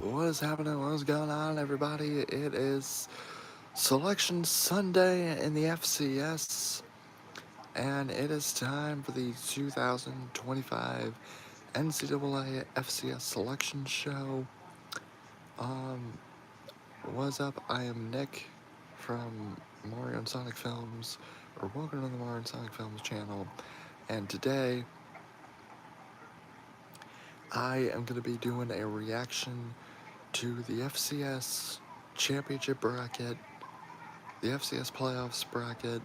What is happening? What is going on, everybody? It is Selection Sunday in the FCS, and it is time for the 2025 NCAA FCS Selection Show. Um, what's up? I am Nick from Mario and Sonic Films, or welcome to the Mario and Sonic Films channel, and today I am going to be doing a reaction to the FCS Championship Bracket, the FCS Playoffs bracket.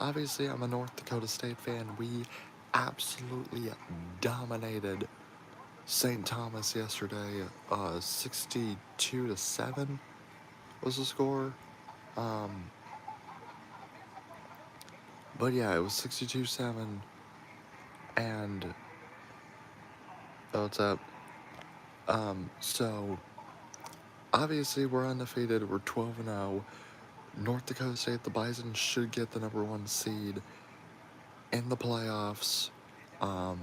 Obviously, I'm a North Dakota State fan. We absolutely dominated St. Thomas yesterday. 62-7 was the score. Um, but yeah, it was 62-7. And what's up? So obviously, we're undefeated. We're 12-0. North Dakota State, the Bison, should get the #1 seed in the playoffs. The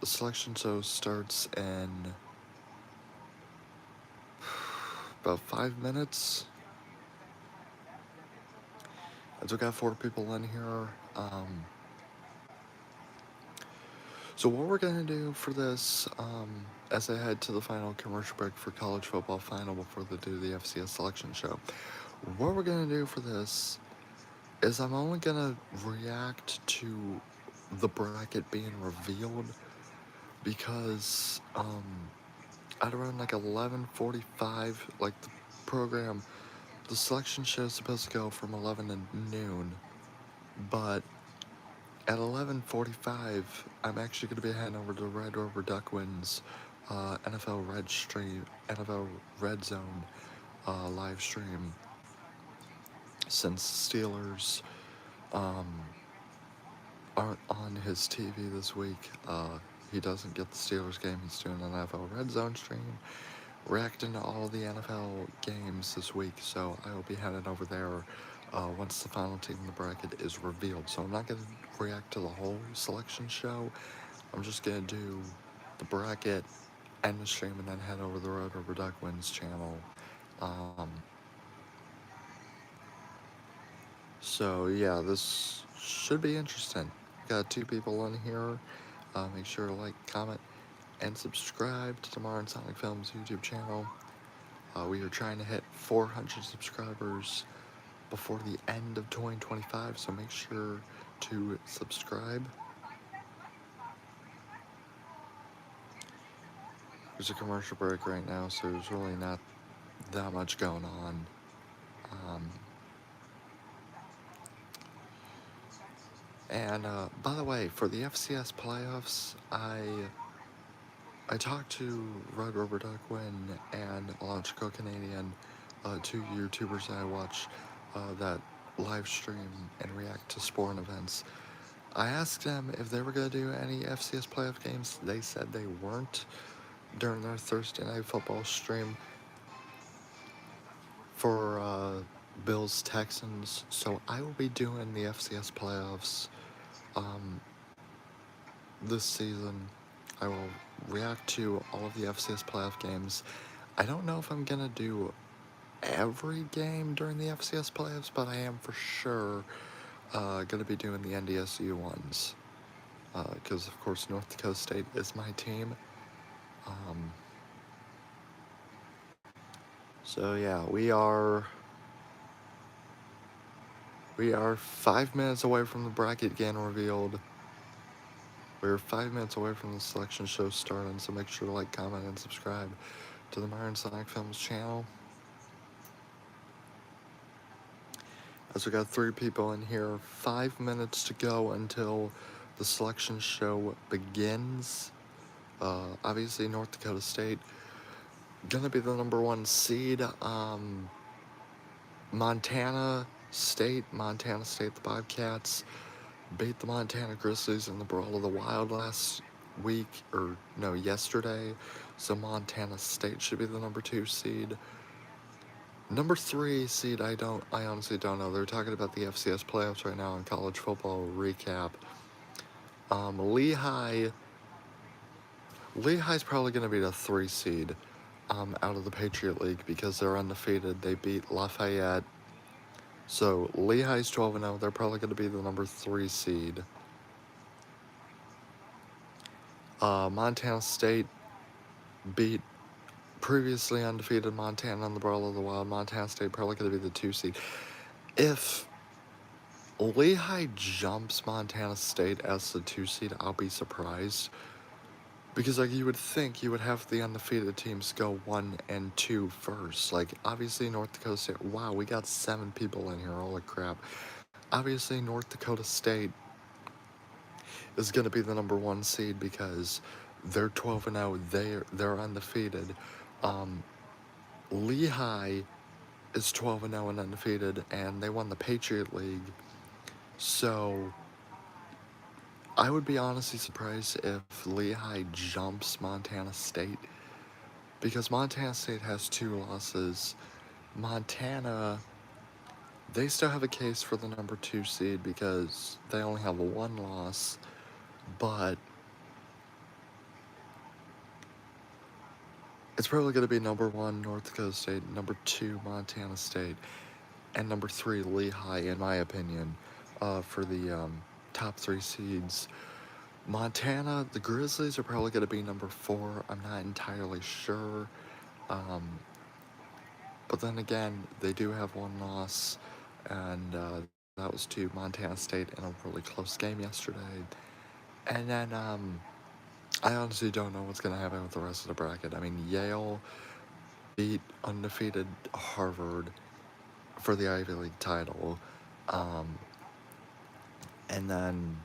selection show starts in about 5 minutes. And so we got 4 people in here. So what we're going to do for this, as I head to the final commercial break for college football final before they do the FCS selection show, what we're going to do for this is I'm only going to react to the bracket being revealed because at around like 11:45, like the program, the selection show is supposed to go from 11 to noon, but at 11:45, I'm actually going to be heading over to Red Rover Duckwind's NFL Red Zone live stream, since Steelers aren't on his TV this week. He doesn't get the Steelers game. He's doing an NFL Red Zone stream, reacting to all the NFL games this week. So I will be heading over there once the final team in the bracket is revealed. So I'm not going to react to the whole selection show. I'm just going to do the bracket, end the stream, and then head over to the Road Over Duckwind's channel. So yeah, this should be interesting. Got 2 people in here. Make sure to like, comment, and subscribe to the Mario Sonic Films YouTube channel. We are trying to hit 400 subscribers before the end of 2025, so make sure to subscribe. There's a commercial break right now, so there's really not that much going on. And by the way, for the FCS playoffs, I talked to Red Rover Duckwind and Logical Canadian, 2 YouTubers that I watch that live stream and react to sporting events. I asked them if they were going to do any FCS playoff games. They said they weren't during their Thursday Night Football stream for Bills Texans. So I will be doing the FCS playoffs this season. I will react to all of the FCS playoff games. I don't know if I'm gonna do every game during the FCS playoffs, but I am for sure gonna be doing the NDSU ones, because of course North Dakota State is my team. So yeah, we are 5 minutes away from the bracket getting revealed. We're 5 minutes away from the selection show starting, so make sure to like, comment, and subscribe to the Mario and Sonic Films channel. As we got 3 people in here, 5 minutes to go until the selection show begins. Obviously, North Dakota State gonna be the #1 seed. Montana State, the Bobcats beat the Montana Grizzlies in the Brawl of the Wild yesterday. So Montana State should be the #2 seed. #3 seed, I honestly don't know. They're talking about the FCS playoffs right now in college football recap. Lehigh's probably going to be the 3 seed. out of the Patriot League because they're undefeated. They beat Lafayette. So Lehigh's 12-0. They're probably going to be the number 3 seed. Montana State beat previously undefeated Montana on the Brawl of the Wild. Montana State probably going to be the 2 seed. If Lehigh jumps Montana State as the 2 seed, I'll be surprised. Because, like, you would think you would have the undefeated teams go 1 and 2 first. Like, obviously, North Dakota State, wow, we got 7 people in here, holy crap. Obviously, North Dakota State is going to be the number 1 seed because they're 12 and 0, they're undefeated. Lehigh is 12 and 0 and undefeated, and they won the Patriot League. So I would be honestly surprised if Lehigh jumps Montana State, because Montana State has 2 losses. Montana, they still have a case for the number 2 seed because they only have 1 loss, but it's probably going to be number 1 North Dakota State, number 2 Montana State, and number 3 Lehigh, in my opinion, for the top 3 seeds. Montana, the Grizzlies are probably going to be number 4. I'm not entirely sure. But then again, they do have 1 loss, and that was to Montana State in a really close game yesterday. And then I honestly don't know what's going to happen with the rest of the bracket. I mean, Yale beat undefeated Harvard for the Ivy League title. And then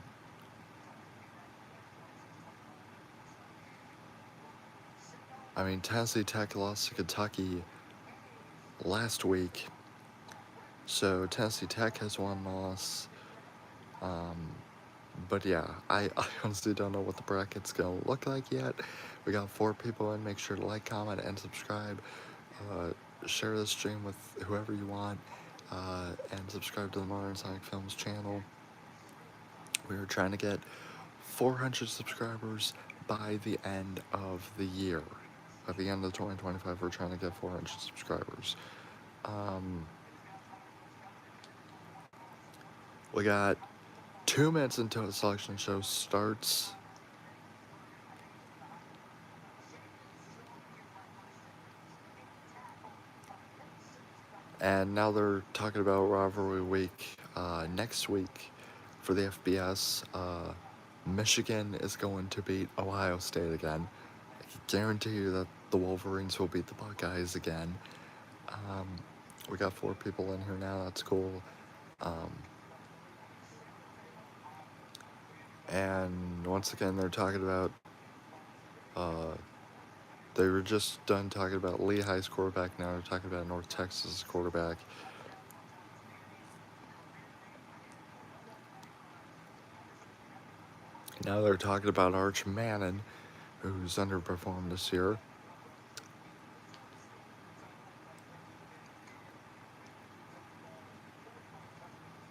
I mean, Tennessee Tech lost to Kentucky last week. So Tennessee Tech has 1 loss. But yeah, I honestly don't know what the bracket's going to look like yet. We got 4 people in. Make sure to like, comment, and subscribe. Share this stream with whoever you want. And subscribe to the Modern Sonic Films channel. We are trying to get 400 subscribers by the end of the year. At the end of 2025, we're trying to get 400 subscribers. We got 2 minutes until the selection show starts. And now they're talking about rivalry week next week for the FBS. Michigan is going to beat Ohio State again. I can guarantee you that the Wolverines will beat the Buckeyes again. We got 4 people in here now. That's cool. And once again, they're talking about. They were just done talking about Lehigh's quarterback. Now they're talking about North Texas' quarterback. Now they're talking about Arch Manning, who's underperformed this year.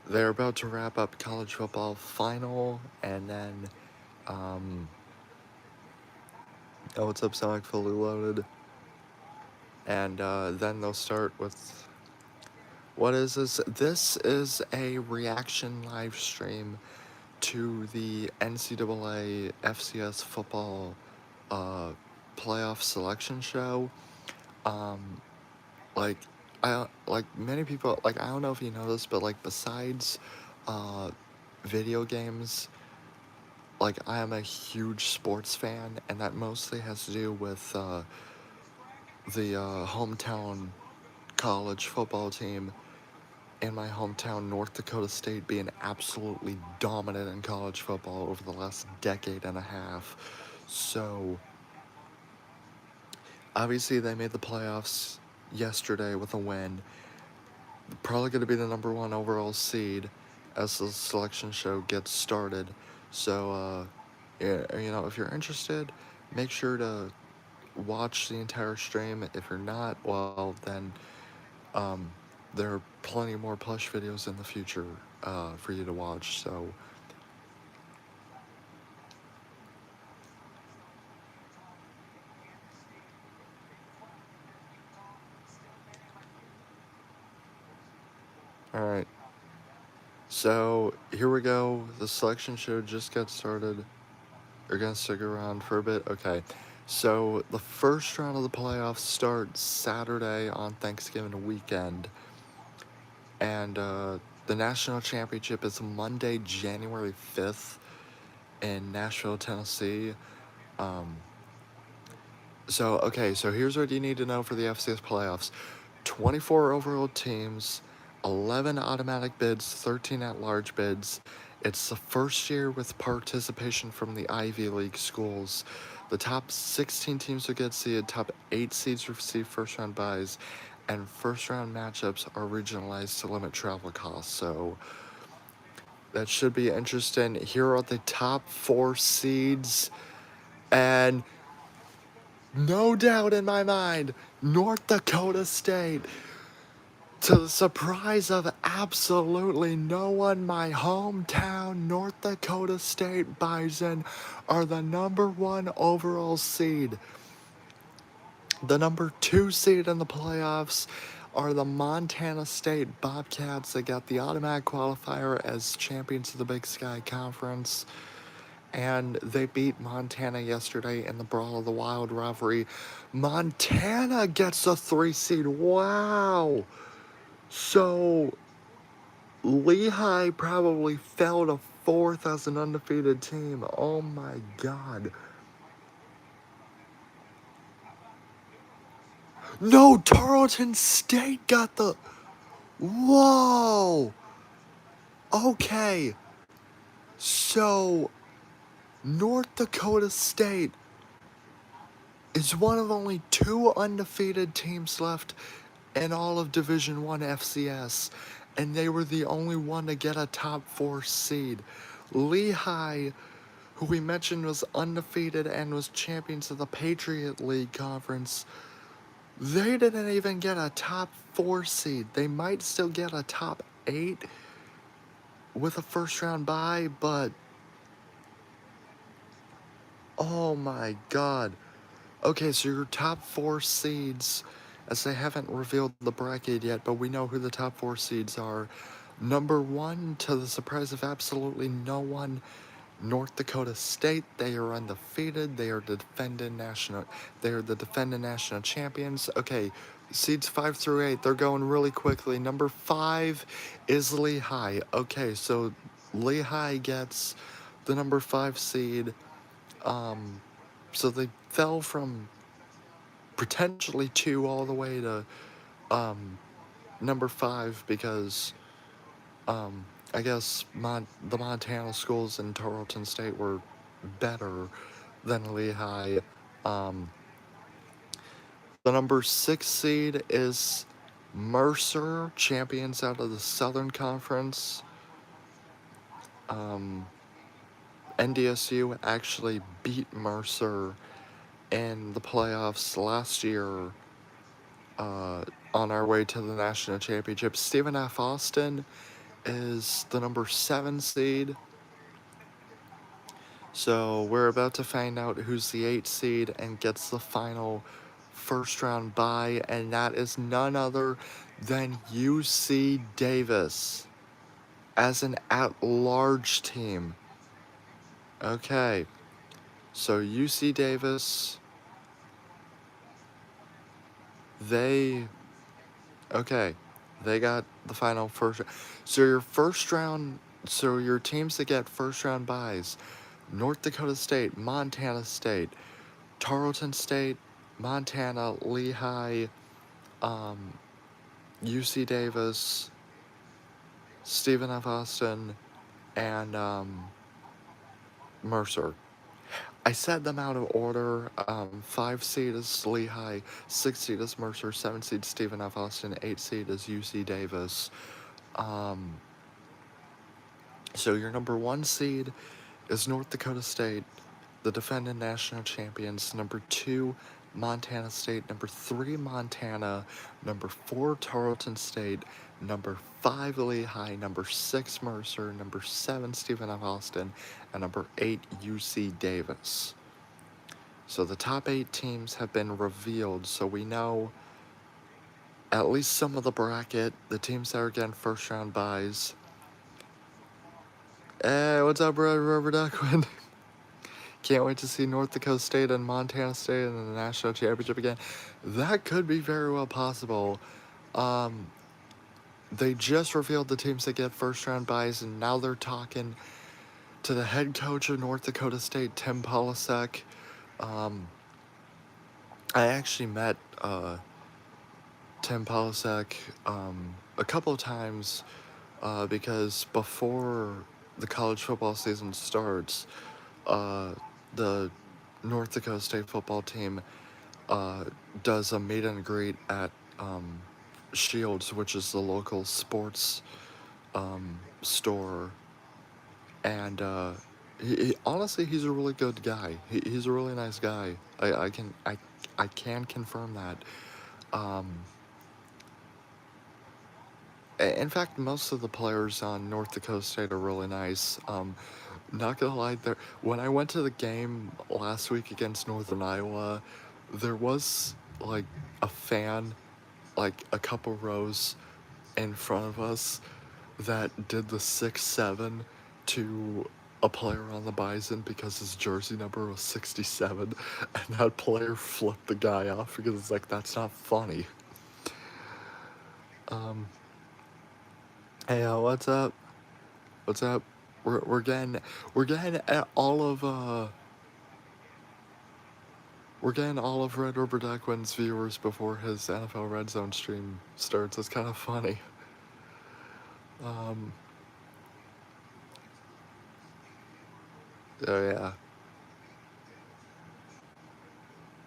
They're about to wrap up college football final, and then, oh, what's up, Sonic Fully Loaded? And then they'll start with, what is this? This is a reaction live stream to the NCAA FCS football playoff selection show. Like many people, like, I don't know if you know this, but like besides video games, like, I am a huge sports fan, and that mostly has to do with the hometown college football team in my hometown, North Dakota State, being absolutely dominant in college football over the last decade and a half. So obviously they made the playoffs yesterday with a win. Probably going to be the number 1 overall seed as the selection show gets started. So, yeah, you know, if you're interested, make sure to watch the entire stream. If you're not, well, then there are plenty more plush videos in the future for you to watch. So Alright. So, here we go. The selection show just got started. You're gonna stick around for a bit? Okay. So, the first round of the playoffs starts Saturday on Thanksgiving weekend. And the national championship is Monday, January 5th in Nashville, Tennessee. So here's what you need to know for the FCS playoffs: 24 overall teams, 11 automatic bids, 13 at large bids. It's the first year with participation from the Ivy League schools. The top 16 teams will get seeded, top 8 seeds receive first round buys, and first round matchups are regionalized to limit travel costs. So that should be interesting. Here are the top 4 seeds, and no doubt in my mind, North Dakota State, to the surprise of absolutely no one, my hometown North Dakota State Bison are the number 1 overall seed. The number 2 seed in the playoffs are the Montana State Bobcats that got the automatic qualifier as champions of the Big Sky Conference. And they beat Montana yesterday in the Brawl of the Wild rivalry. Montana gets a 3 seed. Wow! So, Lehigh probably fell to 4th as an undefeated team. Oh my god. No, Tarleton State got the... Whoa! Okay. So, North Dakota State is one of only 2 undefeated teams left in all of Division 1 FCS, and they were the only one to get a top 4 seed. Lehigh, who we mentioned was undefeated and was champions of the Patriot League Conference, they didn't even get a top 4 seed. They might still get a top 8 with a first round bye, but oh my god. Okay, so your top 4 seeds, as they haven't revealed the bracket yet, but we know who the top 4 seeds are. Number 1, to the surprise of absolutely no one, North Dakota State. They are undefeated. They are the defending national champions. Okay, seeds 5 through 8, they're going really quickly. Number 5 is Lehigh. Okay, so Lehigh gets the number 5 seed. So they fell from potentially 2 all the way to number 5 because I guess the Montana schools in Tarleton State were better than Lehigh. The number 6 seed is Mercer, champions out of the Southern Conference. NDSU actually beat Mercer in the playoffs last year on our way to the national championship. Stephen F. Austin is the number 7 seed. So we're about to find out who's the 8 seed and gets the final first round bye, and that is none other than UC Davis as an at-large team. Okay, so UC Davis, they got the final first. So your teams that get first round buys: North Dakota State, Montana State, Tarleton State, Montana, Lehigh, UC Davis, Stephen F. Austin, and Mercer. I said them out of order. 5 seed is Lehigh, 6 seed is Mercer, 7 seed Stephen F. Austin, 8 seed is UC Davis. So your number 1 seed is North Dakota State, the defending national champions. Number 2, Montana State. Number 3, Montana. Number 4, Tarleton State. Number 5, Lehigh. Number 6, Mercer. Number 7, Stephen F. Austin. And number 8, UC Davis. So the top 8 teams have been revealed, so we know at least some of the bracket, the teams that are getting first round buys. Hey, what's up, Red River Duckwind? Can't wait to see North Dakota State and Montana State in the national championship again. That could be very well possible. They just revealed the teams that get first round buys, and now they're talking to the head coach of North Dakota State, Tim Polasek. I actually met Tim Polasek a couple of times because before the college football season starts, the North Dakota State football team does a meet and greet at Shields, which is the local sports store, and honestly, he's a really good guy. He's a really nice guy. I can confirm that. In fact, most of the players on North Dakota State are really nice. Not gonna lie, when I went to the game last week against Northern Iowa, there was like a fan, like a couple rows in front of us, that did the 6-7 to a player on the Bison because his jersey number was 67, and that player flipped the guy off because it's like, that's not funny. Hey, what's up? What's up? We're getting at all of we're getting all of Red River Duckwind's viewers before his NFL Red Zone stream starts. It's kind of funny. Oh yeah.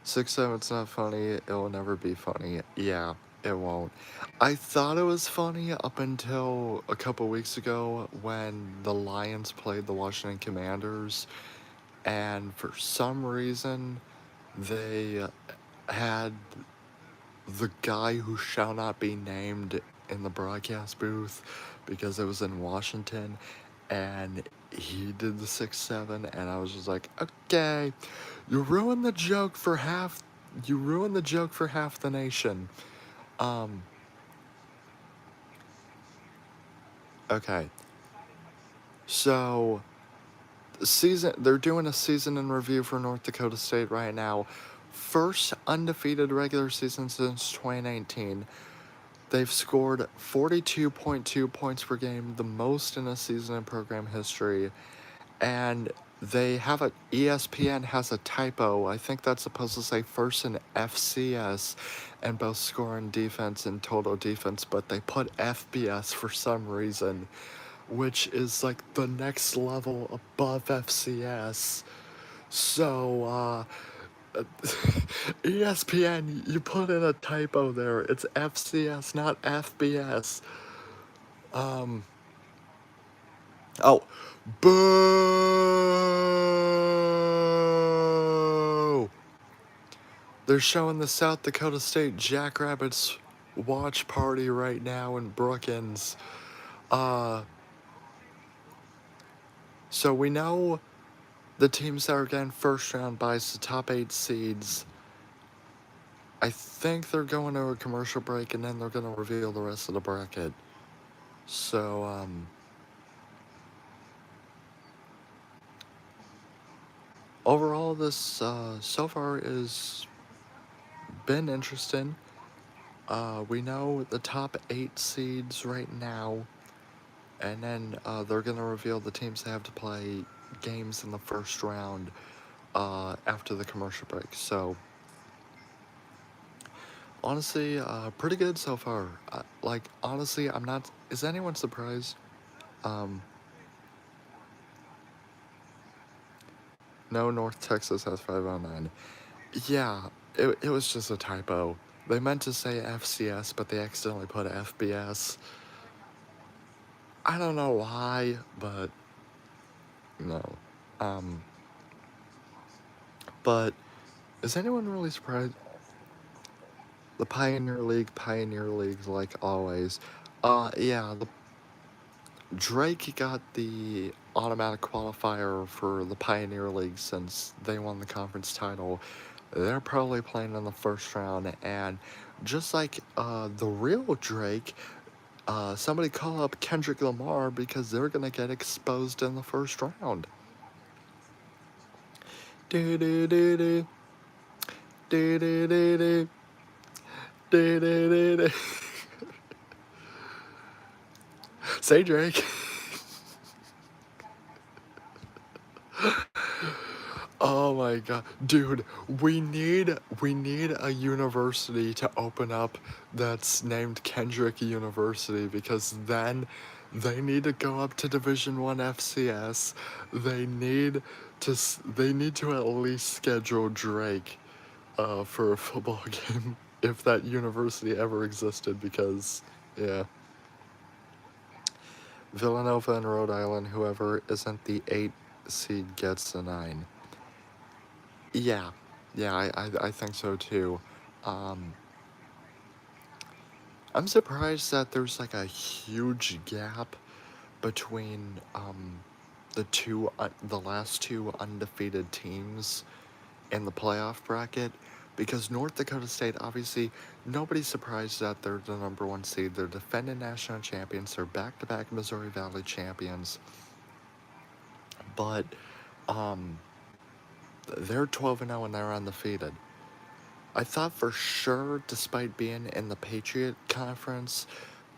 6-7, it's not funny. It will never be funny. Yeah, it won't. I thought it was funny up until a couple weeks ago when the Lions played the Washington Commanders, and for some reason they had the guy who shall not be named in the broadcast booth because it was in Washington, and he did the 6-7, and I was just like, okay, you ruined the joke for half the nation. Okay. So they're doing a season in review for North Dakota State right now. First undefeated regular season since 2019. They've scored 42.2 points per game, the most in a season in program history. And they have ESPN has a typo. I think that's supposed to say first in FCS and both score and defense and total defense, but they put FBS for some reason, which is like the next level above FCS. So, ESPN, you put in a typo there. It's FCS, not FBS. Oh, boo! They're showing the South Dakota State Jackrabbits watch party right now in Brookings. So we know the teams that are getting first round buys, the top 8 seeds. I think they're going to a commercial break, and then they're going to reveal the rest of the bracket. So, overall, this so far is been interesting. We know the top 8 seeds right now, and then they're going to reveal the teams that have to play games in the first round after the commercial break. So, honestly, pretty good so far. Honestly, I'm not. Is anyone surprised? No, North Texas has 509. Yeah, it was just a typo. They meant to say FCS, but they accidentally put FBS. I don't know why, but no. But is anyone really surprised? The Pioneer League, like always. Yeah, Drake got the automatic qualifier for the Pioneer League since they won the conference title. They're probably playing in the first round, and just like the real Drake, somebody call up Kendrick Lamar because they're gonna get exposed in the first round. Do do do do do do do do do do do. Say Drake. Oh my god, dude, we need a university to open up that's named Kendrick University, because then they need to go up to Division 1 FCS. They need to at least schedule Drake for a football game if that university ever existed, because yeah. Villanova and Rhode Island, whoever isn't the 8 seed gets the 9. Yeah, yeah, I think so too. Um, I'm surprised that there's like a huge gap between the last two undefeated teams in the playoff bracket, because North Dakota State, obviously nobody's surprised that they're the number 1 seed. They're defending national champions. They're back-to-back Missouri Valley champions, but um, they're 12-0 and they're undefeated. I thought for sure, despite being in the Patriot Conference,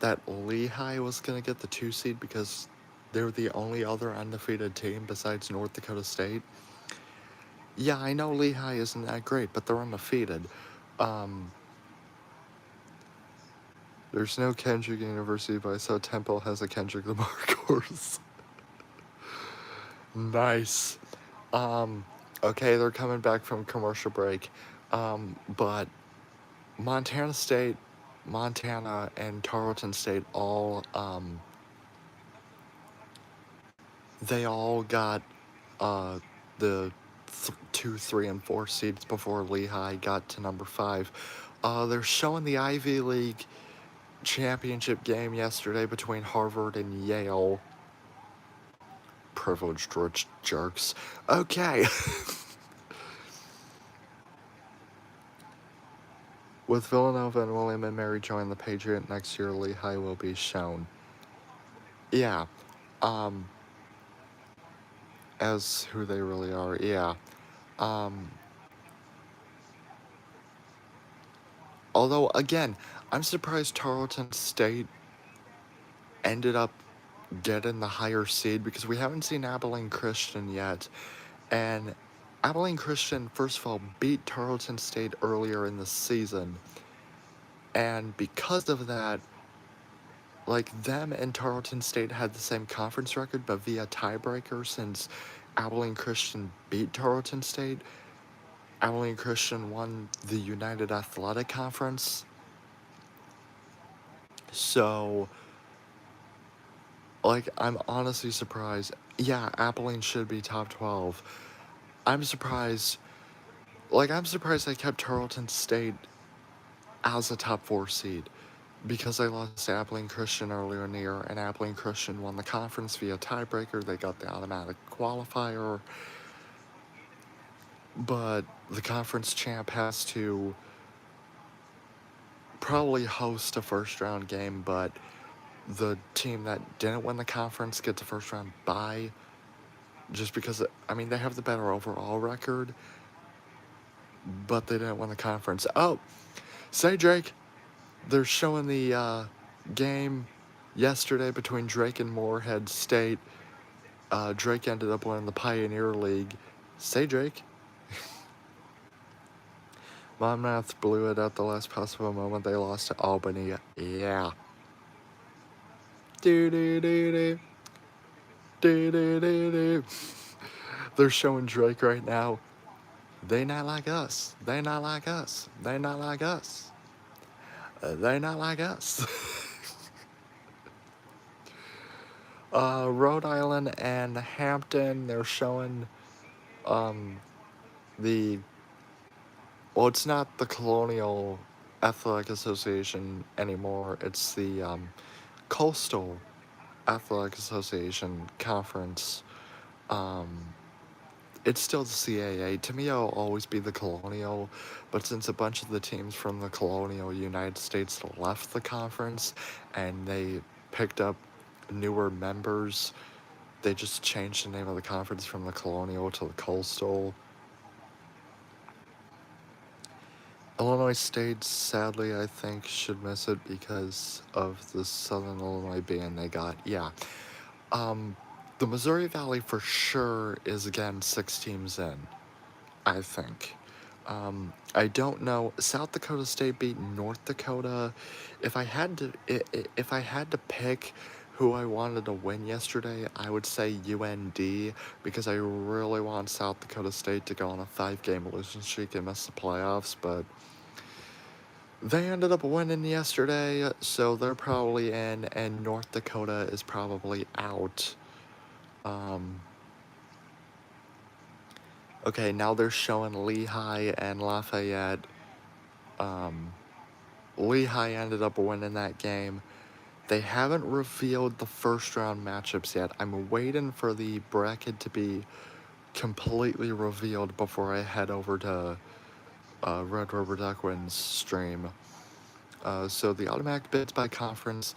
that Lehigh was going to get the 2 seed because they're the only other undefeated team besides North Dakota State. Yeah, I know Lehigh isn't that great, but they're undefeated. Um, there's no Kendrick University, but I saw Temple has a Kendrick Lamar course. Nice. Um, okay, they're coming back from commercial break. But Montana State, Montana, and Tarleton State they all got uh, the 2, 3, and 4 seeds before Lehigh got to number 5. They're showing the Ivy League championship game yesterday between Harvard and Yale. Privileged rich jerks. Okay. With Villanova and William and Mary join the Patriot next year, Lehigh will be shown. Yeah. Um, as who they really are. Yeah. Um, although, again, I'm surprised Tarleton State ended up getting the higher seed, because we haven't seen Abilene Christian yet. And Abilene Christian, first of all, beat Tarleton State earlier in the season. And because of that, like, them and Tarleton State had the same conference record, but via tiebreaker, since Abilene Christian beat Tarleton State. Abilene Christian won the United Athletic Conference. So, like, I'm honestly surprised. Yeah, Abilene should be top 12. I'm surprised. Like, I'm surprised they kept Tarleton State as a top 4 seed, because they lost to Abilene Christian earlier in the year, and Abilene Christian won the conference via tiebreaker. They got the automatic qualifier, but the conference champ has to probably host a first round game, but the team that didn't win the conference gets a first round bye, just because, I mean, they have the better overall record, but they didn't win the conference. Oh, say Drake, they're showing the game yesterday between Drake and Morehead State. Drake ended up winning the Pioneer League. Say Drake. Monmouth blew it at the last possible moment. They lost to Albany. Yeah. Do do do do. Do do do do. They're showing Drake right now. They not like us. They not like us. They not like us. They not like us. Rhode Island and Hampton, they're showing the, well, it's not the Colonial Athletic Association anymore. It's the Coastal Athletic Association Conference. it's still the CAA. To me, it'll always be the Colonial, but since a bunch of the teams from the Colonial United States left the conference and they picked up newer members, they just changed the name of the conference from the Colonial to the Coastal. Illinois State, sadly, I think, should miss it because of the Southern Illinois ban they got. Yeah. The Missouri Valley for sure is, again, 6 teams in, I think. I don't know. South Dakota State beat North Dakota. If I had to pick who I wanted to win yesterday, I would say UND because I really want South Dakota State to go on a 5-game losing streak and miss the playoffs, but they ended up winning yesterday, so they're probably in, and North Dakota is probably out. Okay, now they're showing Lehigh and Lafayette. Lehigh ended up winning that game. They haven't revealed the first round matchups yet. I'm waiting for the bracket to be completely revealed before I head over to Red River Duckwind's stream. So the automatic bids by conference: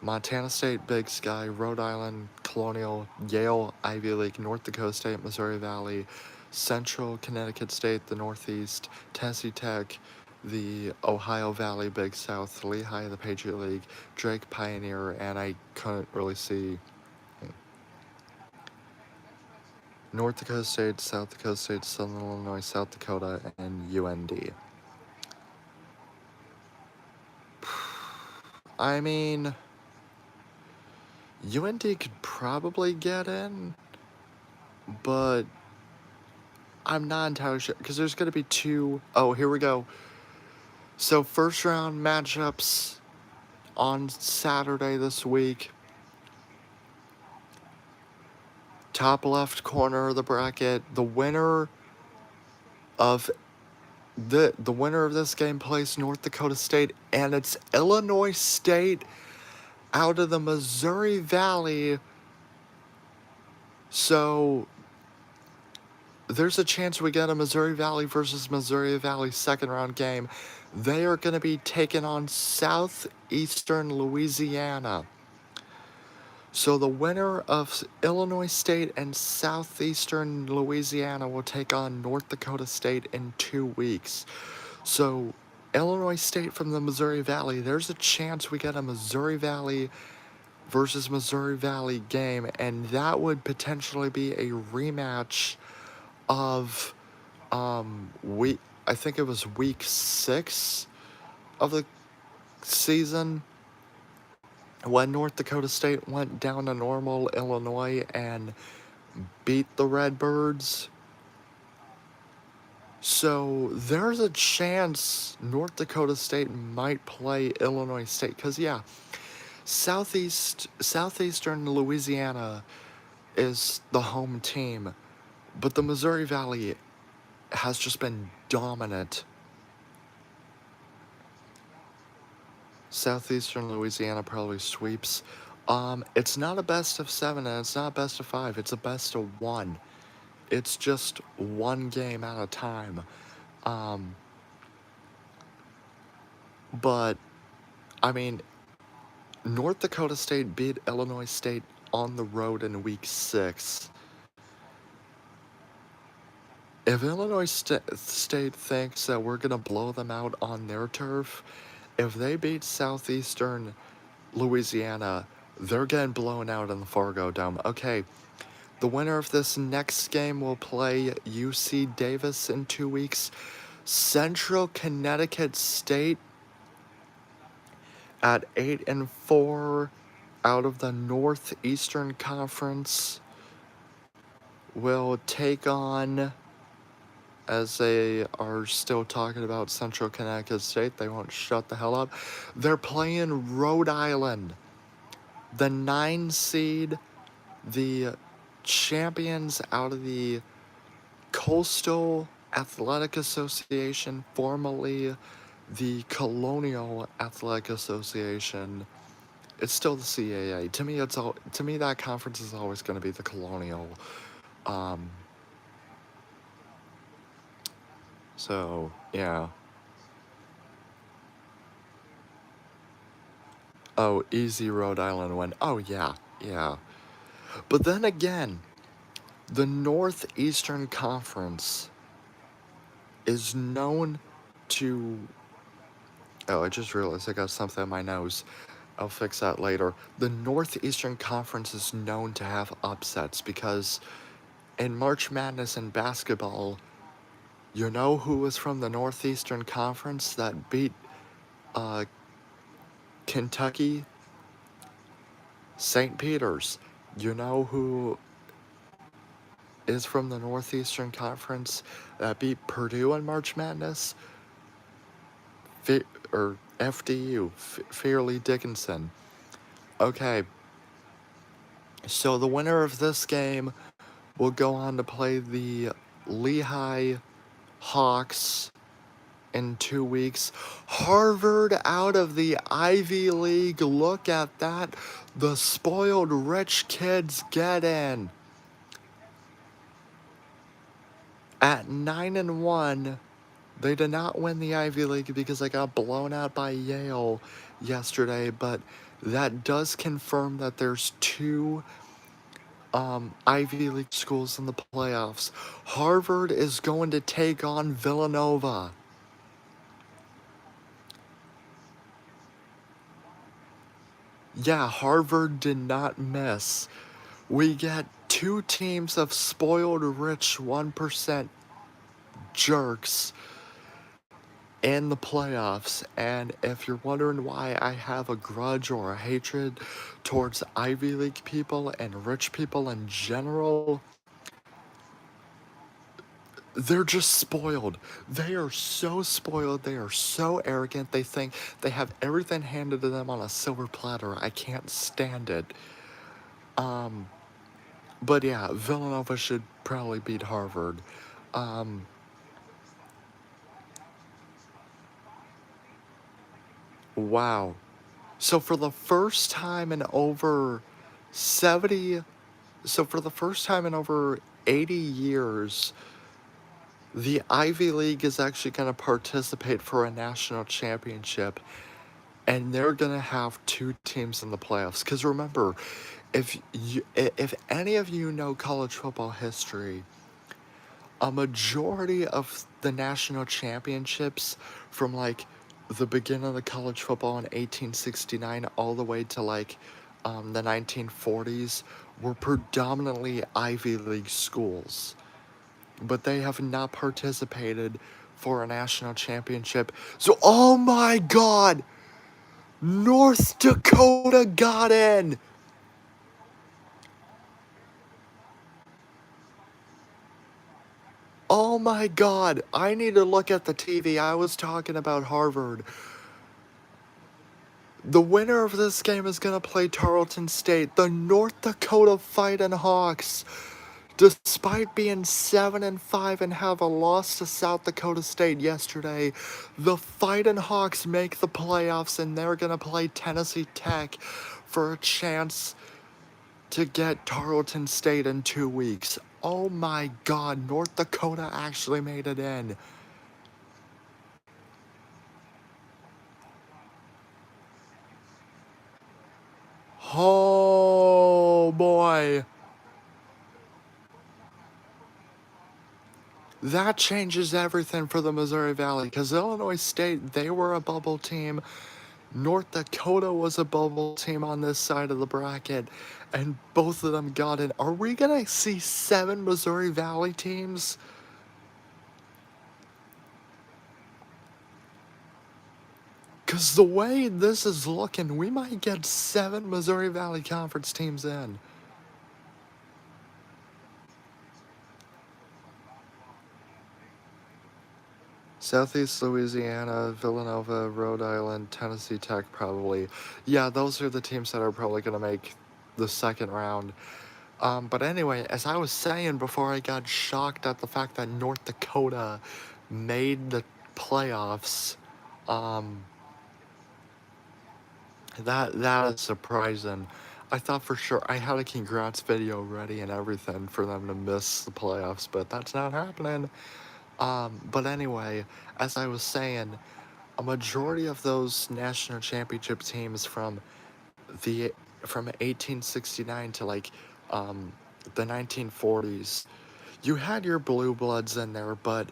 Montana State, Big Sky, Rhode Island, Colonial, Yale, Ivy League, North Dakota State, Missouri Valley, Central Connecticut State, the Northeast, Tennessee Tech, the Ohio Valley, Big South, Lehigh, the Patriot League, Drake, Pioneer, and I couldn't really see North Dakota State, South Dakota State, Southern Illinois, South Dakota, and UND. I mean, UND could probably get in, but I'm not entirely sure because there's going to be 2. Oh, here we go. So, first round matchups on Saturday this week. Top left corner of the bracket. The winner of this game plays North Dakota State, and it's Illinois State out of the Missouri Valley. So there's a chance we get a Missouri Valley versus Missouri Valley second round game. They are going to be taking on Southeastern Louisiana. So the winner of Illinois State and Southeastern Louisiana will take on North Dakota State in 2 weeks. So Illinois State from the Missouri Valley, there's a chance we get a Missouri Valley versus Missouri Valley game, and that would potentially be a rematch of I think it was week 6 of the season when North Dakota State went down to Normal, Illinois, and beat the Redbirds. So there's a chance North Dakota State might play Illinois State, because yeah, Southeastern Louisiana is the home team, but the Missouri Valley has just been dominant. Southeastern Louisiana probably sweeps. It's not a best of 7 and it's not a best of 5. It's a best of 1. It's just one game at a time. But, I mean, North Dakota State beat Illinois State on the road in week 6. If Illinois State thinks that we're going to blow them out on their turf, if they beat Southeastern Louisiana, they're getting blown out in the Fargo Dome. Okay, the winner of this next game will play UC Davis in 2 weeks. Central Connecticut State at 8-4 out of the Northeastern Conference will take on, as they are still talking about Central Connecticut State, they won't shut the hell up. They're playing Rhode Island, the 9 seed, the champions out of the Coastal Athletic Association, formerly the Colonial Athletic Association. It's still the CAA. To me, that conference is always going to be the Colonial. So, yeah. Oh, easy Rhode Island win. Oh, yeah, yeah. But then again, the Northeastern Conference is known to. Oh, I just realized I got something in my nose. I'll fix that later. The Northeastern Conference is known to have upsets because in March Madness in basketball, you know who was from the Northeastern Conference that beat uh, Kentucky? St. Peter's. You know who is from the Northeastern Conference that beat Purdue in March Madness? Or FDU, Fairleigh Dickinson. Okay, so the winner of this game will go on to play the Lehigh Hawks in 2 weeks. Harvard out of the Ivy League. Look at that. The spoiled rich kids get in. At 9-1, they did not win the Ivy League because they got blown out by Yale yesterday, but that does confirm that there's two Ivy League schools in the playoffs. Harvard is going to take on Villanova. Yeah, Harvard did not miss. We get two teams of spoiled rich 1% jerks in the playoffs. And if you're wondering why I have a grudge or a hatred towards Ivy League people and rich people in general, they're just spoiled. They are so spoiled. They are so arrogant. They think they have everything handed to them on a silver platter. I can't stand it. But yeah, Villanova should probably beat Harvard. Wow. So for the first time in over 70, so for the first time in over 80 years, the Ivy League is actually going to participate for a national championship, and they're going to have two teams in the playoffs. Because remember, if any of you know college football history, a majority of the national championships from like the beginning of the college football in 1869 all the way to like the 1940s were predominantly Ivy League schools, but they have not participated for a national championship. So, oh my God, North Dakota got in. Oh my God, I need to look at the TV. I was talking about Harvard. The winner of this game is going to play Tarleton State, the North Dakota Fighting Hawks. Despite being 7-5 and have a loss to South Dakota State yesterday, the Fighting Hawks make the playoffs and they're going to play Tennessee Tech for a chance to get Tarleton State in 2 weeks. Oh my God, North Dakota actually made it in. Oh boy. That changes everything for the Missouri Valley because Illinois State, they were a bubble team. North Dakota was a bubble team on this side of the bracket, and both of them got in. Are we going to see 7 Missouri Valley teams? Because the way this is looking, we might get 7 Missouri Valley Conference teams in. Southeast Louisiana, Villanova, Rhode Island, Tennessee Tech, probably. Yeah, those are the teams that are probably going to make the second round. But anyway, as I was saying before I got shocked at the fact that North Dakota made the playoffs, that is surprising. I thought for sure I had a congrats video ready and everything for them to miss the playoffs, but that's not happening. But anyway, as I was saying, a majority of those national championship teams the from 1869 to like um, the 1940s, you had your blue bloods in there, but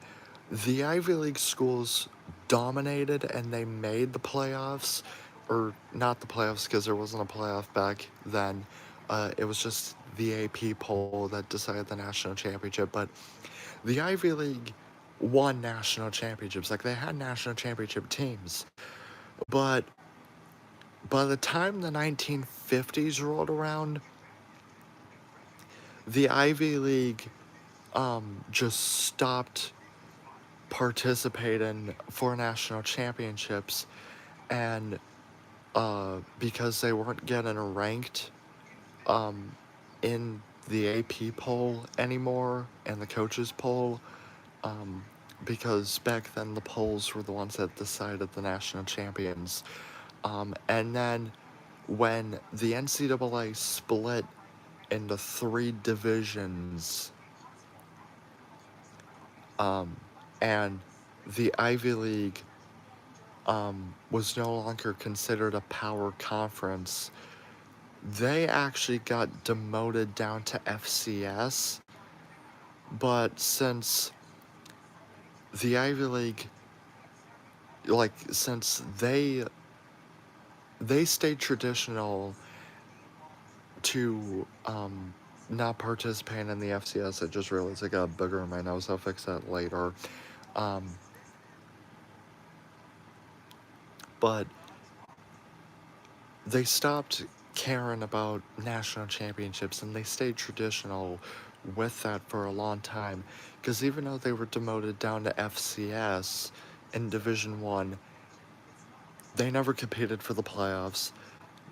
the Ivy League schools dominated and they made the playoffs, or not the playoffs because there wasn't a playoff back then. It was just the AP poll that decided the national championship, but the Ivy League won national championships. Like they had national championship teams, but by the time the 1950s rolled around, the Ivy League just stopped participating for national championships, and because they weren't getting ranked in the AP poll anymore and the coaches poll, because back then the polls were the ones that decided the national champions. And then when the NCAA split into three divisions, and the Ivy League was no longer considered a power conference, they actually got demoted down to FCS. But since the Ivy League, like, since they stayed traditional to not participate in the FCS. I just realized I got a booger in my nose. I'll fix that later. Um, but they stopped caring about national championships and they stayed traditional with that for a long time. Because even though they were demoted down to FCS in Division 1, they never competed for the playoffs.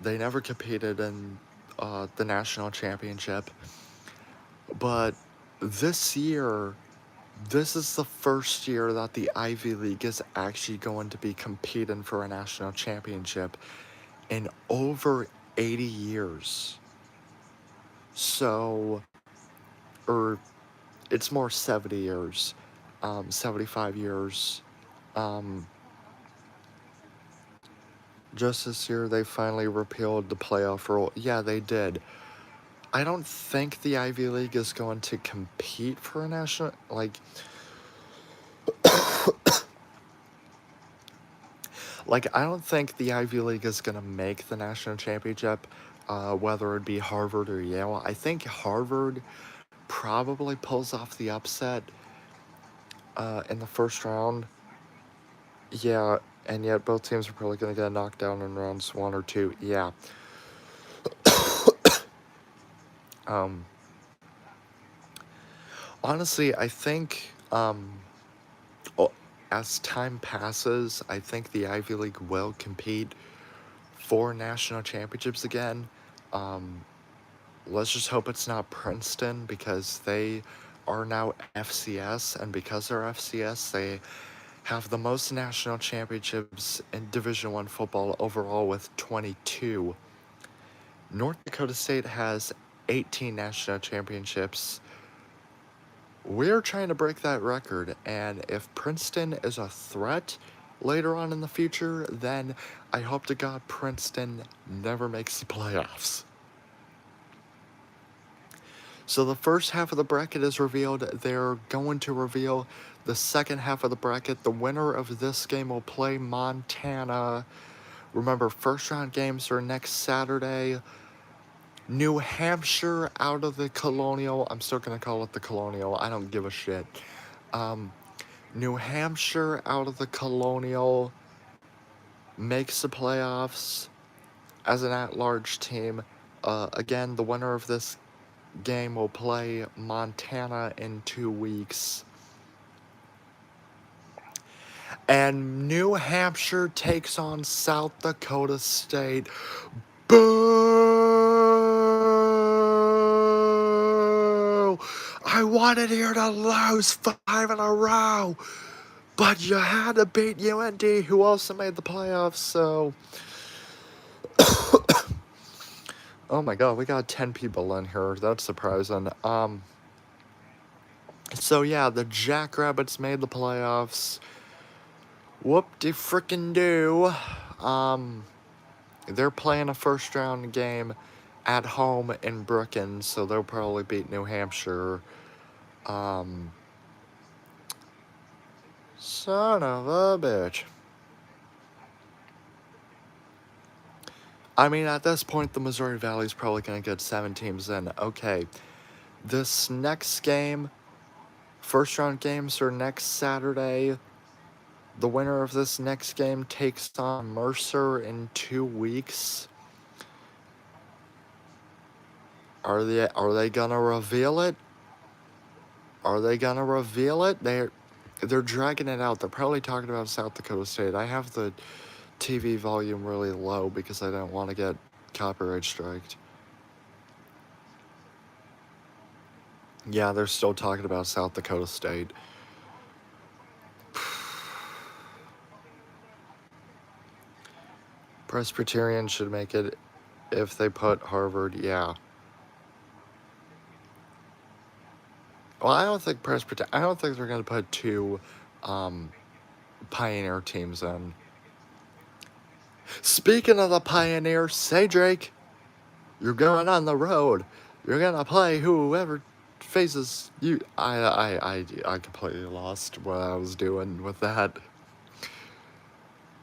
They never competed in the national championship. But this year, this is the first year that the Ivy League is actually going to be competing for a national championship in over 80 years. So, or it's more 70 years, 75 years. Um, just this year, they finally repealed the playoff rule. Yeah, they did. I don't think the Ivy League is going to compete for a national, I don't think the Ivy League is going to make the national championship, whether it be Harvard or Yale. I think Harvard probably pulls off the upset in the first round. Yeah, and yet both teams are probably going to get knocked down in rounds 1 or 2. Yeah. Um, honestly, I think as time passes, I think the Ivy League will compete for national championships again. Let's just hope it's not Princeton because they are now FCS, and because they're FCS, they have the most national championships in Division 1 football overall with 22. North Dakota State has 18 national championships. We're trying to break that record, and if Princeton is a threat later on in the future, then I hope to God Princeton never makes the playoffs. So the first half of the bracket is revealed. They're going to reveal the second half of the bracket. The winner of this game will play Montana. Remember, first round games are next Saturday. New Hampshire out of the Colonial. I'm still going to call it the Colonial. I don't give a shit. New Hampshire out of the Colonial makes the playoffs as an at-large team. Again, the winner of this game will play Montana in 2 weeks. And New Hampshire takes on South Dakota State. Boo! I wanted here to lose 5 in a row, but you had to beat UND, who also made the playoffs, so... Oh my god, we got 10 people in here. That's surprising. So yeah, the Jackrabbits made the playoffs. Whoop-de-frickin-do. They're playing a first round game at home in Brookings, so they'll probably beat New Hampshire. Son of a bitch. I mean, at this point, the Missouri Valley's probably going to get 7 teams in. Okay, this next game, first round games are next Saturday. The winner of this next game takes on Mercer in 2 weeks. Are they gonna reveal it? Are they gonna reveal it? They're dragging it out. They're probably talking about South Dakota State. I have the TV volume really low because I don't want to get copyright striked. Yeah, they're still talking about South Dakota State. Presbyterian should make it if they put Harvard, yeah. Well, I don't think they're going to put 2 Pioneer teams in. Speaking of the Pioneers, say Drake, you're going on the road. You're going to play whoever faces you. I completely lost what I was doing with that.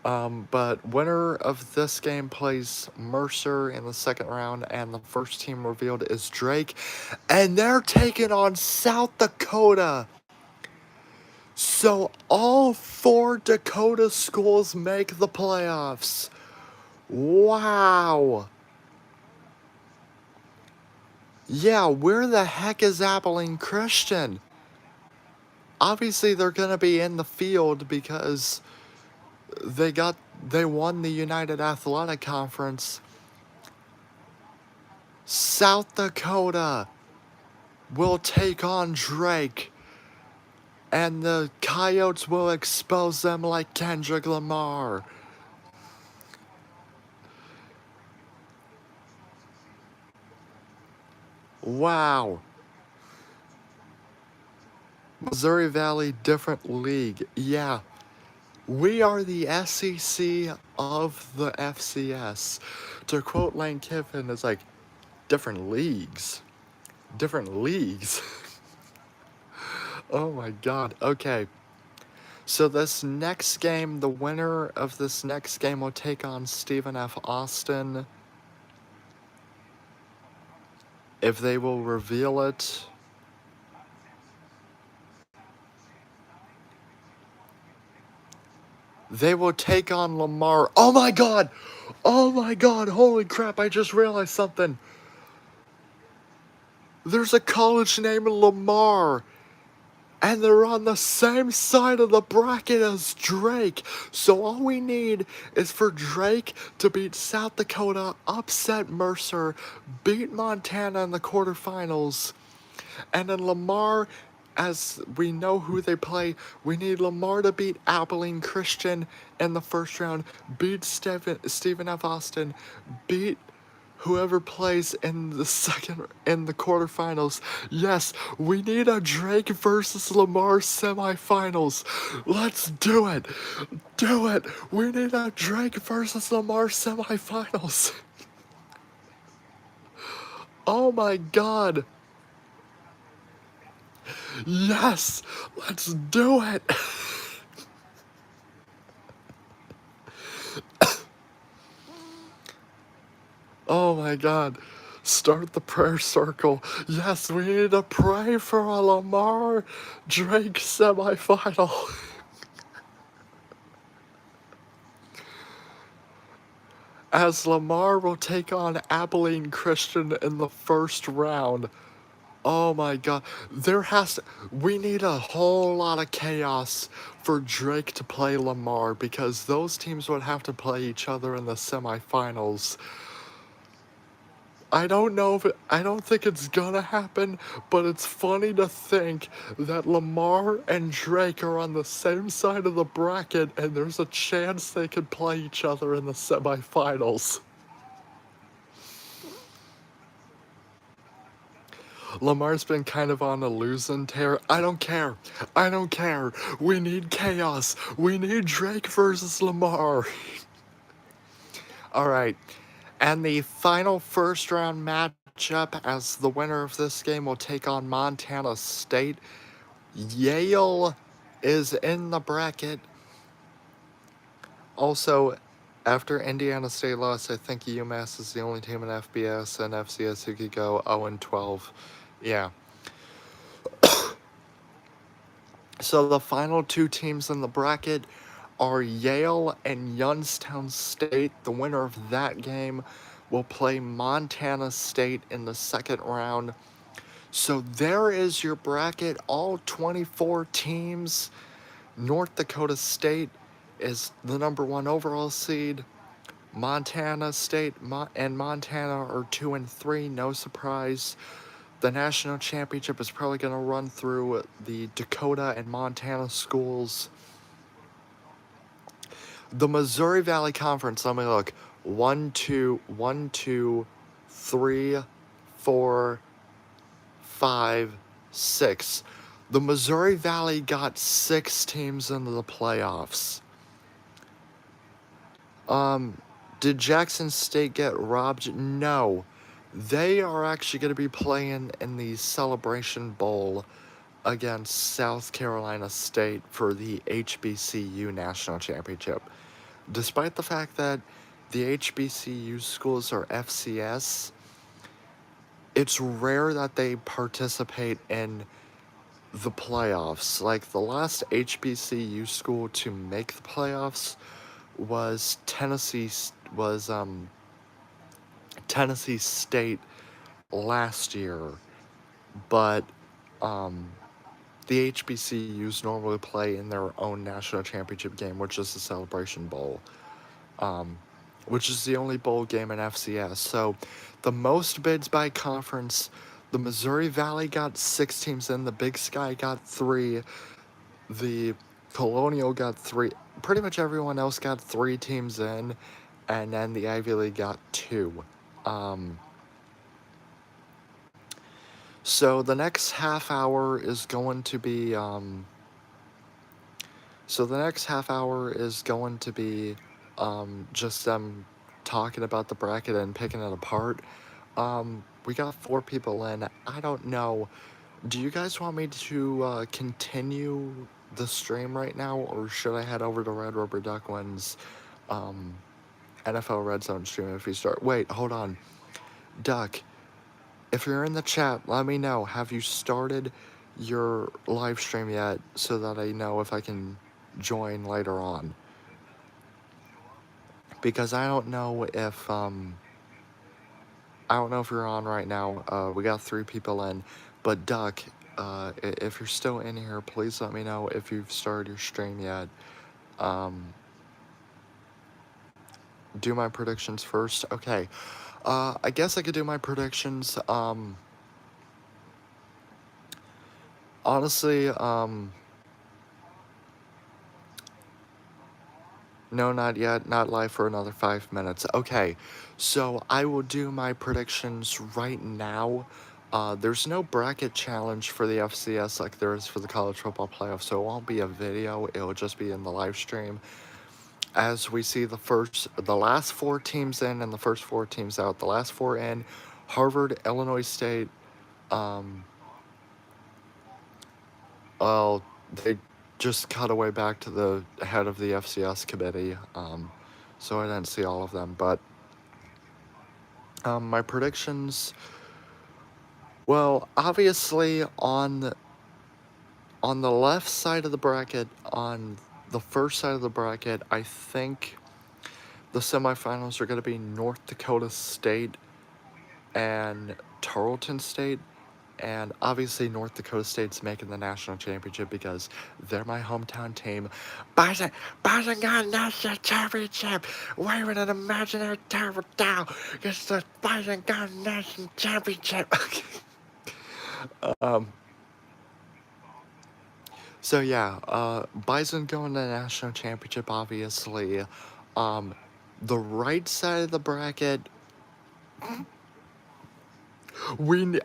But winner of this game plays Mercer in the second round, and the first team revealed is Drake, and they're taking on South Dakota. So all 4 Dakota schools make the playoffs. Wow. Yeah, where the heck is Abilene Christian? Obviously, they're going to be in the field because they won the United Athletic Conference. South Dakota will take on Drake, and the Coyotes will expose them like Kendrick Lamar. Wow. Missouri Valley, different league. Yeah. We are the SEC of the FCS. To quote Lane Kiffin, it's like, different leagues. Different leagues. Oh my god. Okay. So this next game, the winner of this next game will take on Stephen F. Austin. If they will reveal it. They will take on Lamar. Oh my god! Oh my god, holy crap, I just realized something. There's a college named Lamar. And they're on the same side of the bracket as Drake. So all we need is for Drake to beat South Dakota, upset Mercer, beat Montana in the quarterfinals. And then Lamar, as we know who they play, we need Lamar to beat Abilene Christian in the first round, beat Stephen F. Austin, beat whoever plays in the quarterfinals. Yes, we need a Drake versus Lamar semifinals. Let's do it. Do it. We need a Drake versus Lamar semifinals. Oh my god. Yes, let's do it. Oh my god. Start the prayer circle. Yes, we need to pray for a Lamar Drake semifinal. As Lamar will take on Abilene Christian in the first round. Oh my god. We need a whole lot of chaos for Drake to play Lamar because those teams would have to play each other in the semifinals. I don't think it's gonna happen, but it's funny to think that Lamar and Drake are on the same side of the bracket and there's a chance they could play each other in the semifinals. Lamar's been kind of on a losing tear. I don't care. I don't care. We need chaos. We need Drake versus Lamar. All right. And the final first round matchup, as the winner of this game will take on Montana State. Yale is in the bracket. Also, after Indiana State lost, I think UMass is the only team in FBS and FCS who could go 0-12. Yeah. So the final two teams in the bracket are Yale and Youngstown State. The winner of that game will play Montana State in the second round. So there is your bracket, all 24 teams. North Dakota State is the number one overall seed. Montana State and Montana are 2 and 3, no surprise. The national championship is probably going to run through the Dakota and Montana schools. The Missouri Valley Conference, let me look. 1, 2, 1, 2, 3, 4, 5, 6. The Missouri Valley got 6 teams into the playoffs. Did Jackson State get robbed? No. They are actually going to be playing in the Celebration Bowl against South Carolina State for the HBCU National Championship. Despite the fact that the HBCU schools are FCS, it's rare that they participate in the playoffs. Like, the last HBCU school to make the playoffs was Tennessee State last year, but the HBCUs normally play in their own national championship game, which is the Celebration Bowl, which is the only bowl game in FCS. So the most bids by conference, the Missouri Valley got 6 teams in, the Big Sky got 3, the Colonial got 3, pretty much everyone else got 3 teams in, and then the Ivy League got 2. So the next half hour is going to be just them talking about the bracket and picking it apart. We got 4 people in. I don't know. Do you guys want me to continue the stream right now, or should I head over to Red Rubber Duckwind's NFL Red Zone stream if you start? Wait, hold on. Duck, if you're in the chat, let me know. Have you started your live stream yet, so that I know if I can join later on? Because I don't know if you're on right now. We got 3 people in, but Duck, if you're still in here, please let me know if you've started your stream yet. Do my predictions first. Okay. I guess I could do my predictions. Honestly, no, not yet. Not live for another 5 minutes. Okay, so I will do my predictions right now. There's no bracket challenge for the FCS like there is for the college football playoffs, so it won't be a video. It will just be in the live stream. As we see the last 4 teams in and the first 4 teams out. The last 4 in: Harvard, Illinois State. Well, they just cut away back to the head of the FCS committee, so I didn't see all of them. But my predictions, well, obviously on the left side of the bracket, on the first side of the bracket, I think the semifinals are going to be North Dakota State and Tarleton State. And obviously North Dakota State's making the national championship because they're my hometown team. Bison got national championship! Waving an imaginary tower down! It's the Bison got national championship! So yeah, Bison going to the national championship, obviously. The right side of the bracket, we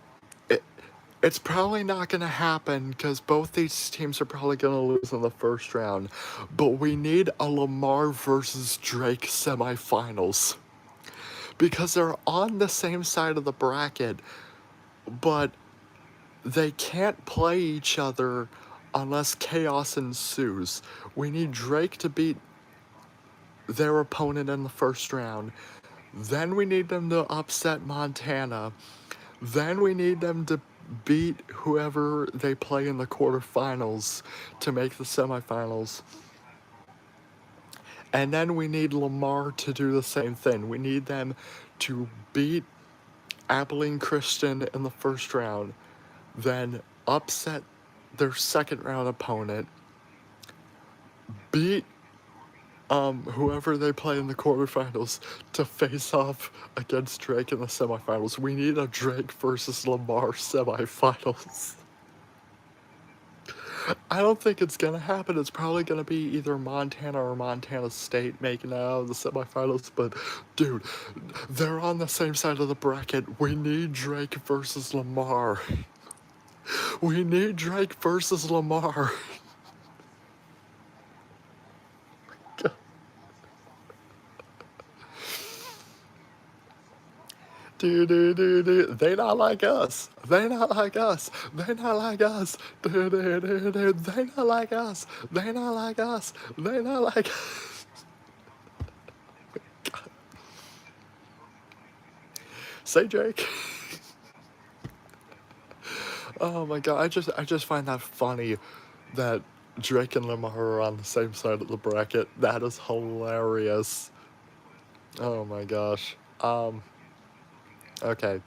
It's probably not going to happen because both these teams are probably going to lose in the first round. But we need a Lamar versus Drake semifinals because they're on the same side of the bracket, but they can't play each other unless chaos ensues. We need Drake to beat their opponent in the first round. Then we need them to upset Montana. Then we need them to beat whoever they play in the quarterfinals to make the semifinals. And then we need Lamar to do the same thing. We need them to beat Abilene Christian in the first round, then upset their second round opponent, beat whoever they play in the quarterfinals to face off against Drake in the semifinals. We need a Drake versus Lamar semifinals. I don't think it's gonna happen. It's probably gonna be either Montana or Montana State making it out of the semifinals. But dude, they're on the same side of the bracket. We need Drake versus Lamar. We need Drake versus Lamar. Dude. They not like us. They not like us. They not like us. Dude. They not like us. They not like us. They not like us. Say Drake. Oh my god, I just find that funny that Drake and Lamar are on the same side of the bracket. That is hilarious. Oh my gosh. Okay.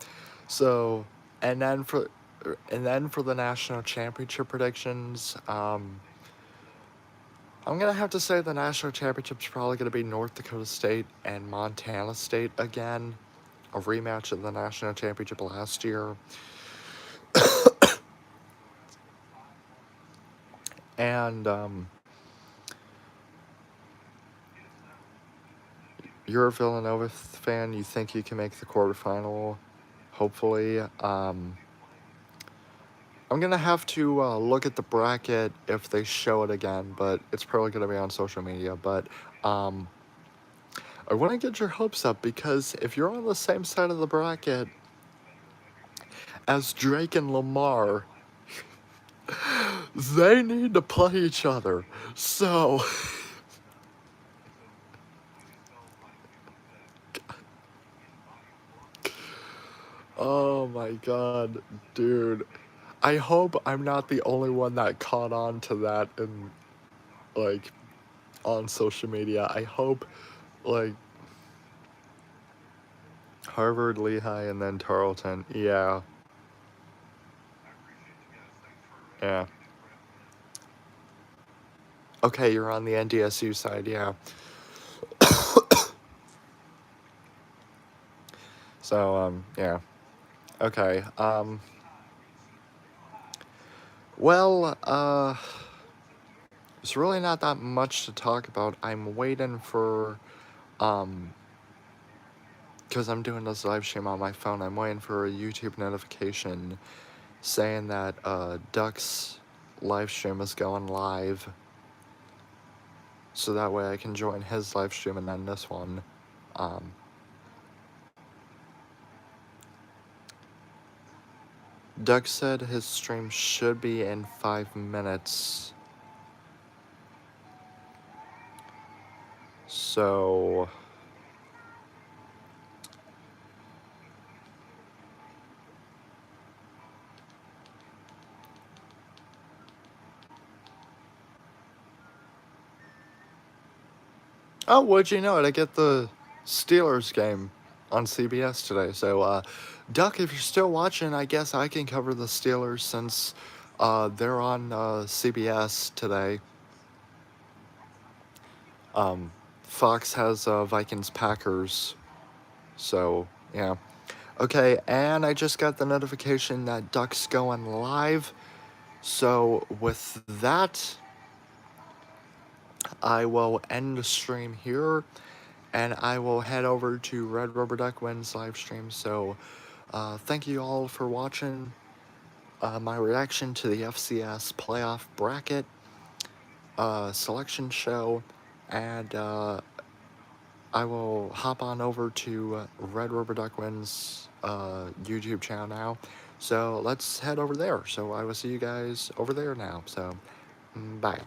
So, and then for the national championship predictions, I'm gonna have to say the national championship's probably gonna be North Dakota State and Montana State again, a rematch of the national championship last year. And you're a Villanova fan. You think you can make the quarterfinal? Hopefully. I'm gonna have to look at the bracket if they show it again, but it's probably gonna be on social media. But I want to get your hopes up because if you're on the same side of the bracket as Drake and Lamar, they need to play each other. So, oh my god, dude. I hope I'm not the only one that caught on to that in, like, on social media. I hope, like, Harvard, Lehigh, and then Tarleton. Yeah. Yeah. Okay, you're on the NDSU side, yeah. So, yeah. Okay, well, there's really not that much to talk about. I'm waiting for, because I'm doing this live stream on my phone, I'm waiting for a YouTube notification saying that, Duck's live stream is going live. So that way I can join his live stream and then this one. Doug said his stream should be in 5 minutes. So... Oh, would you know it? I get the Steelers game on CBS today. So, Duck, if you're still watching, I guess I can cover the Steelers since they're on CBS today. Fox has Vikings Packers. So, yeah. Okay, and I just got the notification that Duck's going live. So, with that, I will end the stream here, and I will head over to Red Rubber Duck Wins live stream. So, thank you all for watching. my reaction to the FCS playoff bracket selection show, and I will hop on over to Red River Duckwind's YouTube channel now. So let's head over there. So I will see you guys over there now. So bye.